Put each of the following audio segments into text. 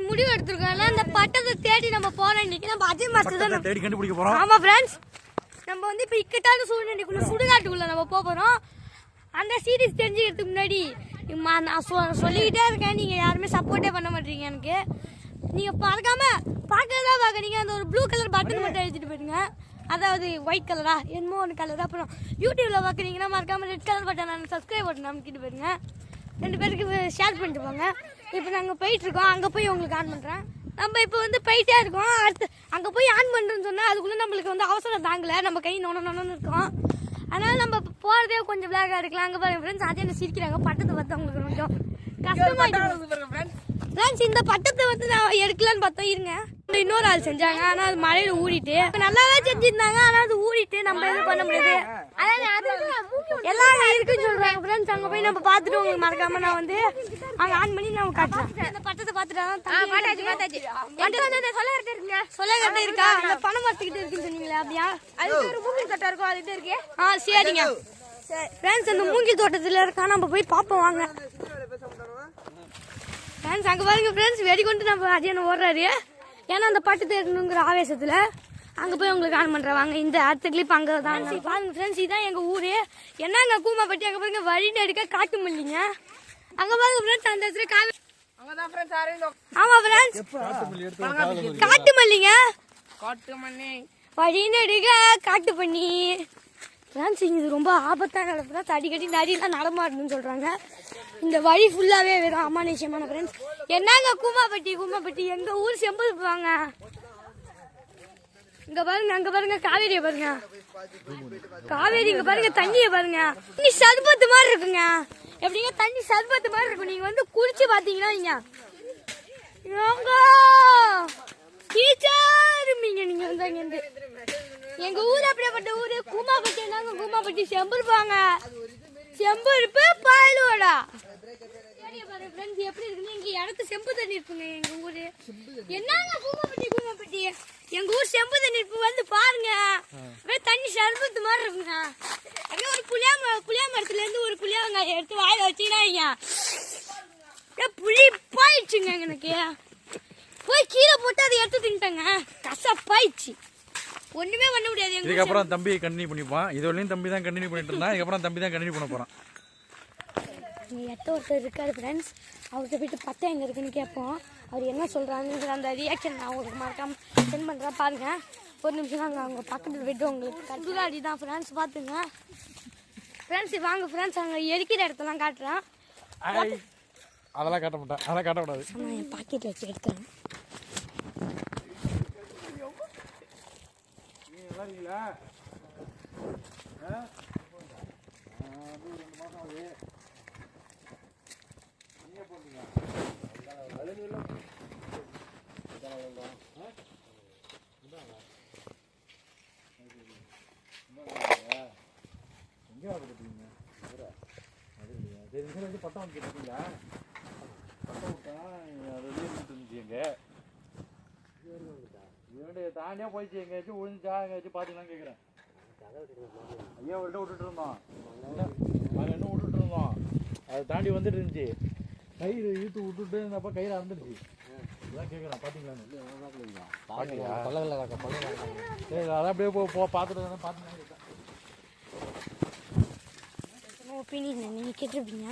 ஒரு முடிவு எடுத்துருக்கோம். அந்த பட்டத்தை தேடி நம்ம போறோம். இன்னைக்கு நம்ம அஜய் மாஸ்டர் தான் தேடி கண்டுபிடிக்க போறோம். ஆமா ஃப்ரெண்ட்ஸ், நம்ம வந்து இப்ப இக்கட்டான சூழ்நிலைக்குள்ள சுடுகாட்டுக்குள்ள நம்ம போறோம். அந்த சீரீஸ் தெரிஞ்சுக்கிறதுக்கு முன்னாடி நான் சொல்லிக்கிட்டே இருக்கேன், நீங்க யாருமே சப்போர்ட்டே பண்ண மாட்டீங்க. எனக்கு நீங்க மறக்காம பார்க்கறதா பாக்குறீங்க. அந்த ஒரு ப்ளூ கலர் பட்டன் மட்டும் எழுதிட்டு போயிடுங்க, அதாவது ஒயிட் கலரா என்னமோ ஒன்று கலர். அப்புறம் யூடியூப்ல பாக்குறீங்கன்னா மறக்காம red colour button subscribe button அமைக்கிட்டு போயிருங்க. 2 பேருக்கு ஷேர் பண்ணிட்டு போங்க. இப்போ நாங்கள் போயிட்டு இருக்கோம், அங்கே போய் உங்களுக்கு ஆன் பண்ணுறேன். நம்ம இப்போ வந்து போயிட்டே இருக்கோம். அடுத்து அங்கே போய் ஆன் பண்ணுறோன்னு சொன்னால் அதுக்குள்ளே நம்மளுக்கு வந்து அவசரம் தாங்கலை, நம்ம கை நோன்னு இருக்கோம். அதனால் நம்ம போகிறதே கொஞ்சம் விளையாட இருக்கலாம். அங்கே பாருங்க ஃப்ரெண்ட்ஸ், அதே என்ன சிரிக்கிறாங்க. பட்டத்தை பார்த்து அவங்களுக்கு கொஞ்சம் கஷ்டமாயிடுச்சு ஃப்ரெண்ட்ஸ். இந்த பட்டத்தை வந்து நான் எடுக்கலான்னு பார்த்தோம், இருங்க. இன்னொரு ஆள் செஞ்சாங்க, ஆனால் அது மழையில ஊறிட்டு நல்லாவே செஞ்சிருந்தாங்க. ஆனால் அது ஊறிட்டு நம்ம எதுவும் பண்ண முடியாது. எல்லாம் இருக்குன்னு சொல்றாங்க ஃப்ரெண்ட்ஸ். அங்கே போய் நம்ம பார்த்துட்டு உங்களுக்கு மறக்காம நான் வந்து அங்கே ஆன் பண்ணி நான் காட்டுறேன். அந்த பட்டத்தை பார்த்துட்டு சொல்ல இருக்கா, அந்த பணம் பார்த்துக்கிட்டு இருக்குன்னு சொன்னீங்களா? அப்படியா? அது ஒரு மூங்கில் தோட்டம் இருக்கும், அது இருக்கு. சரிங்க ஃப்ரெண்ட்ஸ், அந்த மூங்கில் தோட்டத்தில் இருக்கா, நம்ம போய் பார்ப்போம் வாங்க ஃப்ரெண்ட்ஸ். அங்கே பாருங்க ஃப்ரெண்ட்ஸ், வெடி கொண்டு நம்ம அஜயனை ஓடுறாரு. ஏன்னா அந்த பட்டு தேடணுங்கிற ஆவேசத்தில் அங்கே போய் உங்களுக்கு ஆன் பண்ணுறேன் வாங்க. இந்த அடுத்த கிளிப் அங்கே தான் பாருங்க ஃப்ரெண்ட்ஸ். இதுதான் எங்கள் ஊர். என்னங்க கூமாப்பட்டி. அங்கே பாருங்க வழி நடுக்க காட்டு மல்லிங்க. அங்கே பாருங்க ஃப்ரெண்ட்ஸ், அந்த இடத்துல ஆமா ஃப்ரெண்ட்ஸ், காட்டு மல்லிங்க. வழி நடுக்க காட்டு பண்ணி ஃப்ரெண்ட்ஸ். இது ரொம்ப ஆபத்தான ஃப்ரெண்ட்ஸ். அடிக்கடி நரியெல்லாம் நடமாடணும்னு சொல்கிறாங்க. இந்த வழி ஃபுல்லாகவே வெறும் அமானுஷ்யமான ஃப்ரெண்ட்ஸ். என்னங்க கூமாப்பட்டி எங்கள் ஊர் செம்பது போவாங்க. இங்க பாருங்க, அங்க பாருங்க காவேரியை பாருங்க. காவேரி இங்க பாருங்க, தண்ணியை பாருங்க. தண்ணி சர்பத்து மாதிரி இருக்குங்க. எப்படிங்க தண்ணி சர்பத்து மாதிரி இருக்கும். நீங்க வந்து குடிச்சு பாத்தீங்கன்னா நீங்க நீங்க வந்து எங்க ஊர் அப்படியேப்பட்ட ஊரு கூமாப்பட்டி. என்னங்க கூமாப்பட்டி செம்பருப்பாங்க. செம்பருப்பு பாயலோடா எப்படி இருக்குன்னு இங்க இடத்து செம்பு தண்ணி இருக்குங்க. எங்க ஊரு என்னங்க கூமாப்பட்டி எங்க ஊர் செம்பு தண்ணி வந்து பாருங்க. தண்ணி சர்பத்து மாதிரி இருக்குங்க. அப்படியே ஒரு புளியா மரத்துல இருந்து ஒரு புளியா வெங்காயம் எடுத்து வாயில வச்சீங்கன்னா புளி பாயிடுச்சுங்க. எனக்கு போய் கீழே போட்டு அதை எடுத்து தின்ட்டேங்க. கசப்பாயிடுச்சு, ஒண்ணுமே பண்ண முடியாது. இதுக்கப்புறம் தம்பி கண்டினியூ பண்ணிப்பான். இதுவரையும் தம்பி தான் கண்டினியூ பண்ணிட்டு இருந்தான். இதுக்கப்புறம் தம்பி தான் கண்டினியூ பண்ண போறான். ஒருத்தர் இருக்காரு ஃப்ரெண்ட்ஸ், அவர்கிட்ட போயிட்டு பட்டை எங்க இருக்குன்னு கேட்போம். அவர் என்ன சொல்றாங்க அந்த ரியாக்ஷன் நான் உங்களுக்கு மறக்காம சென்ட் பண்றேன் பாருங்க. ஒரு நிமிஷம் நாங்கள் அவங்க பக்கத்தில் போயிட்டு உங்களுக்கு கட்டுலாடி தான் ஃப்ரெண்ட்ஸ் பார்த்துங்க ஃப்ரெண்ட்ஸ். வாங்க ஃப்ரெண்ட்ஸ், அங்கே எரிக்கிற இடத்தெல்லாம் காட்டுறேன். அதெல்லாம் காட்ட மாட்டேன், அதெல்லாம் காட்டக்கூடாது. நான் என் பாக்கெட்டில் வச்சு எடுத்துறேன். பட்டம் வந்துட்டீங்களா? பட்டம் விட்டா அது இருந்துச்சு. எங்க தாண்டியா போயிடுச்சு. எங்கேயாச்சும் விழுந்துச்சா எங்கேயாச்சும் பார்த்தீங்களான்னு கேட்குறேன். ஐயா அவர்கிட்ட விட்டுட்டு இருந்தோம், நாங்கள் இன்னும் விட்டுட்டு இருந்தோம். அதை தாண்டி வந்துட்டு இருந்துச்சு. கயிறு இழுத்து விட்டுட்டு இருந்தப்ப கயிறு அறந்துடுச்சு. இதான் கேட்குறேன், பார்த்தீங்களான்னு. சரி, அதான் அப்படியே பார்த்துட்டு பார்த்தீங்கன்னா ஒப்பீனியன் நீங்கள் கேட்டிருப்பீங்க.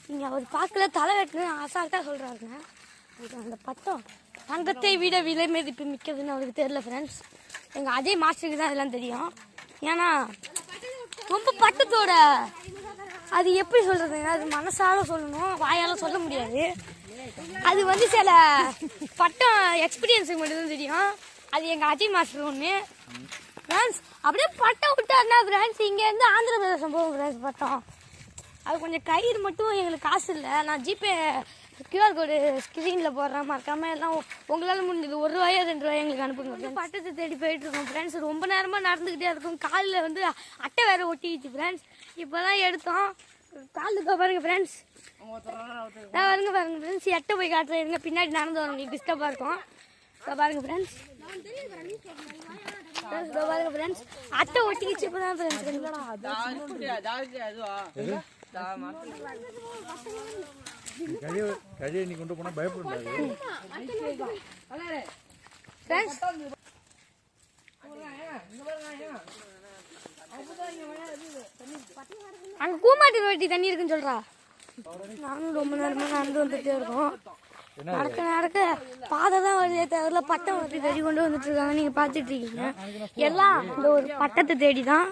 நீங்கள் அவர் பார்க்கல, தலை வெட்டணும் அசால்ட்டாக சொல்கிறாருங்க. அந்த பட்டம் தங்கத்தை விட விலை மதிப்பு மிக்கதுன்னு அவருக்கு தெரியல ஃப்ரெண்ட்ஸ். எங்கள் அஜய் மாஸ்டருக்கு தான் இதெல்லாம் தெரியும். ஏன்னா ரொம்ப பட்டத்தோட அது எப்படி சொல்கிறதுங்க, அது மனசால சொல்லணும், வாயால் சொல்ல முடியாது. அது வந்து சில பட்டம் எக்ஸ்பீரியன்ஸுக்கு மட்டும்தான் தெரியும். அது எங்கள் அஜய் மாஸ்டர் ஒன்று ஃப்ரெண்ட்ஸ். அப்படியே பட்டம் விட்டாருன்னா ஃப்ரெண்ட்ஸ் இங்கேருந்து ஆந்திர பிரதேசம் போகும் ஃப்ரெண்ட்ஸ் பட்டம். அது கொஞ்சம் கயிறு மட்டும் எங்களுக்கு காசு இல்லை. நான் ஜிபே QR கோடு ஸ்க்ரீனில் போடுறேன், மறக்காமல் எல்லாம் உங்களால் முடிஞ்சது ₹1 ₹2 எங்களுக்கு அனுப்புங்க. பட்டத்தை தேடி போயிட்டு இருக்கோம் ஃப்ரெண்ட்ஸ். ரொம்ப நேரமாக நடந்துக்கிட்டே இருக்கும். காலில் வந்து அட்டை வேறு ஒட்டிக்கிச்சு ஃப்ரெண்ட்ஸ். இப்போ தான் எடுத்தோம். காலுக்கு பாருங்க ஃப்ரெண்ட்ஸ், பாருங்க ஃப்ரெண்ட்ஸ். எட்டை போய் காட்டுறேன் இருங்க, பின்னாடி நடந்து வரோம், உங்களுக்கு டிஸ்டர்பாக இருக்கும். பாருங்க ஃப்ரெண்ட்ஸ், பாருங்க ஃப்ரெண்ட்ஸ், அட்டை ஒட்டிக்கிச்சு. இப்போ தான் கழியை நீ கொண்டு போனா பயப்படாது. ஃப்ரெண்ட்ஸ் அங்க கூமாட்டி வெட்டி தண்ணி இருக்குன்னு சொல்றா. நானும் ரொம்ப நேரமா நடந்து வந்துட்டே இருக்கோம். நடக்க நடக்க பாதை தான் வருதே தவிர பட்டம் வந்து தேடி கொண்டு வந்துட்டு இருக்காங்க. நீங்க பாத்துட்டு இருக்கீங்க எல்லாம் இந்த ஒரு பட்டத்தை தேடி தான்.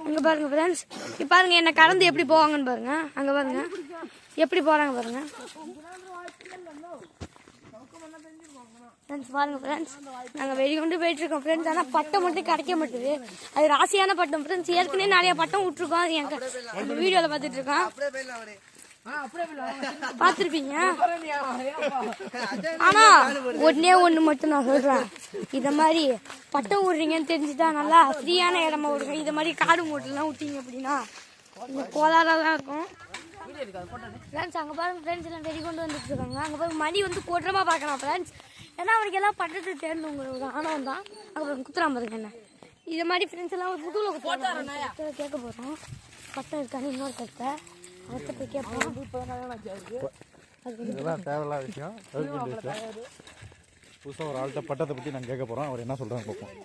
இங்க பாருங்க ஃப்ரெண்ட்ஸ், இப்ப பாருங்க என்ன கடந்து எப்படி போவாங்கன்னு பாருங்க. அங்க பாருங்க எப்படி போறாங்க பாருங்க ஃப்ரெண்ட்ஸ். பாருங்க ஃப்ரெண்ட்ஸ், நாங்கள் வெளியே கொண்டு போயிட்டு இருக்கோம் ஃப்ரெண்ட்ஸ். ஆனால் பட்டம் மட்டும் கிடைக்க மாட்டேது. அது ராசியான பட்டம் ஃப்ரெண்ட்ஸ். ஏற்கனவே நிறைய பட்டம் விட்டுருக்கோம். அது என் வீடியோவில் பார்த்துட்டு இருக்கோம், பார்த்துருப்பீங்க. ஆனா ஒன்னே ஒன்று மட்டும் நான் சொல்றேன், இதை மாதிரி பட்டம் விடுறீங்கன்னு தெரிஞ்சுட்டா நல்லா ஃப்ரீயான இடமா விடுங்க. இதை மாதிரி காடு மூட்டெல்லாம் விட்டீங்க அப்படின்னா இந்த கோலாரெல்லாம் இருக்கும் ஃப்ரெண்ட்ஸ். அங்கே பாருங்க ஃப்ரெண்ட்ஸ் எல்லாம் வெடி கொண்டு வந்துட்டு இருக்காங்க. அங்கே பாருங்க மணி வந்து கூட்டமாக பார்க்கலாம் ஃப்ரெண்ட்ஸ். ஏன்னா அவனுக்கு எல்லாம் பட்டத்து தேர்ந்து உங்களுக்கு ஆனவன் தான். அப்புறம் குத்துறாம பாருங்க என்ன இது மாதிரி ஃப்ரெண்ட்ஸ் எல்லாம் ஒரு புதுவில் கேட்க போகிறோம். பட்டம் இருக்கான்னு இன்னொரு கட்டை அவர்கிட்ட போய் கேட்போம். இதெல்லாம் தேவையில்லாத விஷயம். புதுசாக ஒரு ஆள்கிட்ட பட்டத்தை பற்றி நாங்கள் கேட்க போகிறோம். அவர் என்ன சொல்கிறாங்க பார்ப்போம்.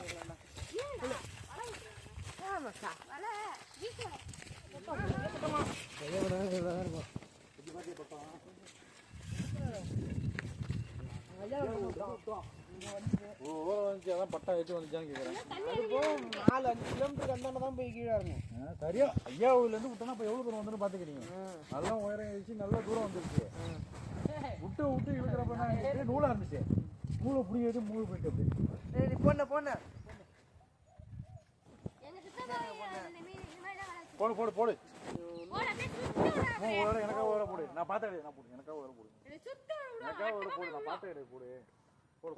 அதான் பட்டா வச்சு வந்துச்சான்னு கேட்குறேன். 4-5 கிலோமீட்டருக்கு அந்தாண்ட தான் போய் கீழே இருக்கும். சரியா ஐயாவிலேருந்து விட்டோன்னா இப்போ எவ்வளோ தூரம் வந்துன்னு பார்த்துக்கிறீங்க. நல்லா உயரம் ஆயிடுச்சு, நல்லா தூரம் வந்துருச்சு. விட்டு இழுக்கிறப்ப நூலாக இருந்துச்சு. மூளை பிடிக்க வச்சு மூளை போயிட்டு அப்படி போன போடு போடு எனக்காக உயர போடு. நான் பார்த்தேன், நான் போடு எனக்காக உயர போடு. எனக்காக உயர போடு, நான் பார்த்தேன் போடு.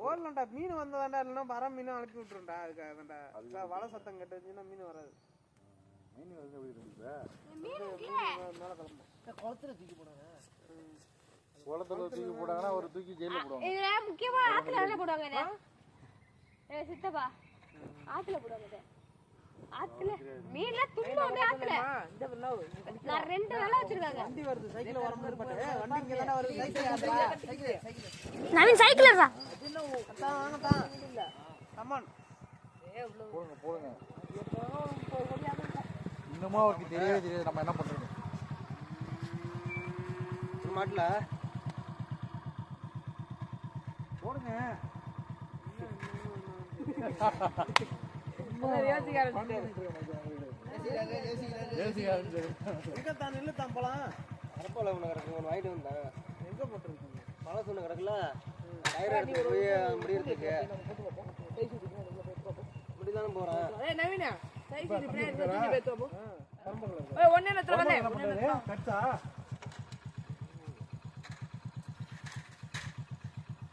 போடலாம்டா. மீன் வந்ததாண்டா, இல்லைன்னா வர மீனும் அனுப்பி விட்டுருண்டா. அதுக்காக வலை சத்தம் கட்டு வச்சுன்னா மீன் வராது. மீன் வந்து மேலே கிளம்பும். குளத்துல தூக்கி போடாங்க. குளத்துல தூக்கி போடாங்கன்னா ஒரு தூக்கி ஜெயில போடுவாங்க. இதுல முக்கியமா ஆத்துல என்ன போடுவாங்க சித்தப்பா? ஆத்துல போடுவாங்க. ஆத்துல மீன்ல துண்டுவாங்க. ஆத்துல நான் 2 நாளா வச்சிருக்காங்க. வண்டி வருது, சைக்கிள் வர மாதிரி பாட்டு. வண்டி இங்க தான வருது. சைக்கிள் நவீன் சைக்கிளரா? வாங்கதான் கமான் போடுங்க. இன்னுமா அவருக்கு தெரியவே தெரியாது நம்ம என்ன பண்றோம். மாட்டல போடுங்க. வாங்கிட்டு வந்தேன். எங்க போட்டுருக்கீங்க? பழசு ஒண்ணு கிடக்குல, டயர் எடுத்து போய் முடியறதுக்கு இப்படிதானே போறேன். நவீனா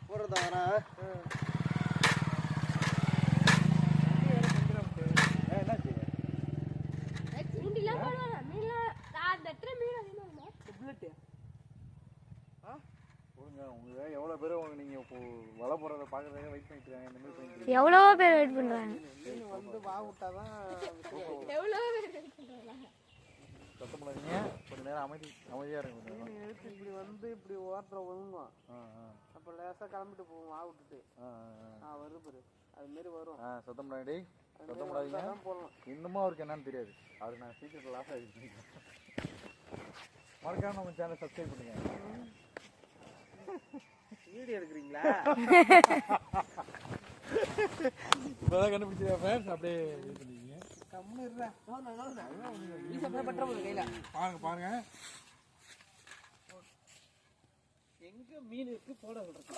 போடுறதா வரேன். எவ்வளவு பேர் நீங்க வலை போறத பாக்குறதுக்கு வெயிட் பண்ணிட்டு இருக்காங்க. இந்த மாதிரி பண்ணிட்டு எவ்வளவோ பேர் வெயிட் பண்றாங்க. வந்து வா விட்டாதான் எவ்வளவோ பேர் வெயிட் பண்றாங்க. சத்தம் பண்ணாதீங்க, கொஞ்ச நேரம் அமைதியா இருங்க. எடுத்து இப்படி வந்து இப்படி ஓட்டுற ஒழுங்கும். அப்ப லேசா கிளம்பிட்டு போவோம் வா விட்டுட்டு. வருது பாரு, அது மாரி வரும். சத்தம் பண்ணாடி, சத்தம் பண்ணாதீங்க. இன்னுமா அவருக்கு என்னன்னு தெரியாது. அவரு நான் சீக்கிரம் லாஸ் ஆகிடுச்சு. மறக்காம நம்ம சேனல் சப்ஸ்கிரைப் பண்ணுங்க. வீடியோ எடுக்கிறீங்களா? இப்பதான் கண்டுபிடிச்சா ஃப்ரெண்ட்ஸ். அப்படியே இது பண்ணிக்கீங்க. கம்முன்னு இருடா. பாருங்க பாருங்க எங்க மீன் இருக்கு போட விடுறது.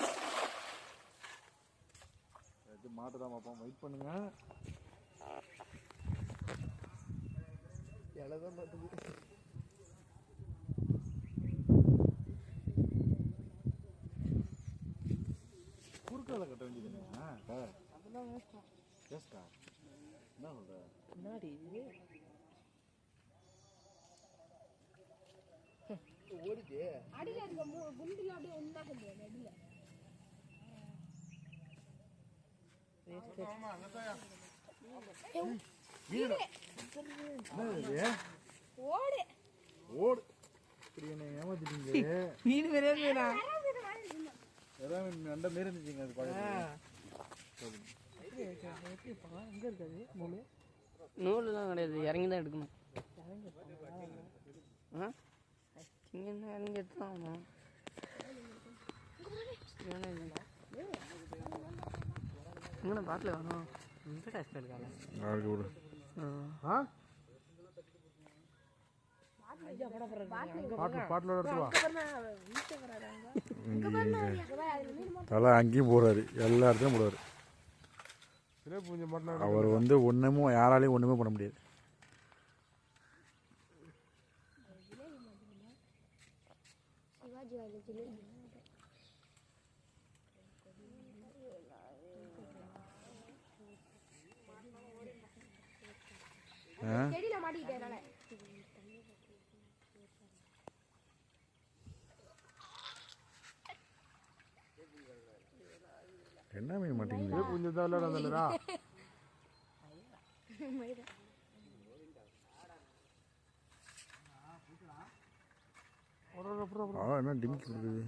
இது மாட்டுதான் பார்ப்போம். வெயிட் பண்ணுங்க. இலதான் பார்த்துக்கு குறுக்கால கட்ட வேண்டியது. அதெல்லாம் வேஸ்டா. என்ன சொல்ற முன்னாடி ஓடிச்சு அடியில இருக்க குண்டுல அப்படியே ஒண்ணா போகுது. அடியில ஓடு ஓடு. இப்படி என்ன ஏமாத்திட்டீங்க. மீன் வேறேனா? அதான் நண்ட மாரி இருந்துச்சுங்க அது பக்கத்துல. எங்கே இருக்காது நூல்? நூலுலாம் கிடையாது, இறங்கி தான் எடுக்கணும். ஆ இங்கே என்ன இறங்கி எடுத்துதான் ஆகணும். இங்கே பாட்டில் வேணும். இந்த டேஸ்ட் இருக்காங்க. நாளைக்கு விடு. ஆ பாட்டில் எடுத்து வா. தலை அங்கேயும் போறாரு, எல்லா இடத்தையும் போடுவார். அவர் வந்து ஒன்றுமும் யாராலையும் ஒன்றுமே பண்ண முடியாது. என்ன மீன் மாட்டேங்குது? கொஞ்சம் தான் இல்லைடா. என்ன டிமிக்கி இருக்குது?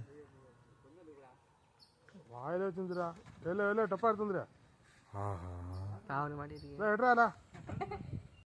வாயில வச்சுருந்துடா. இல்லை டப்பா எடுத்துந்துடா. ஆஹா நான் மாட்டிருக்கேன். எடுறாடா.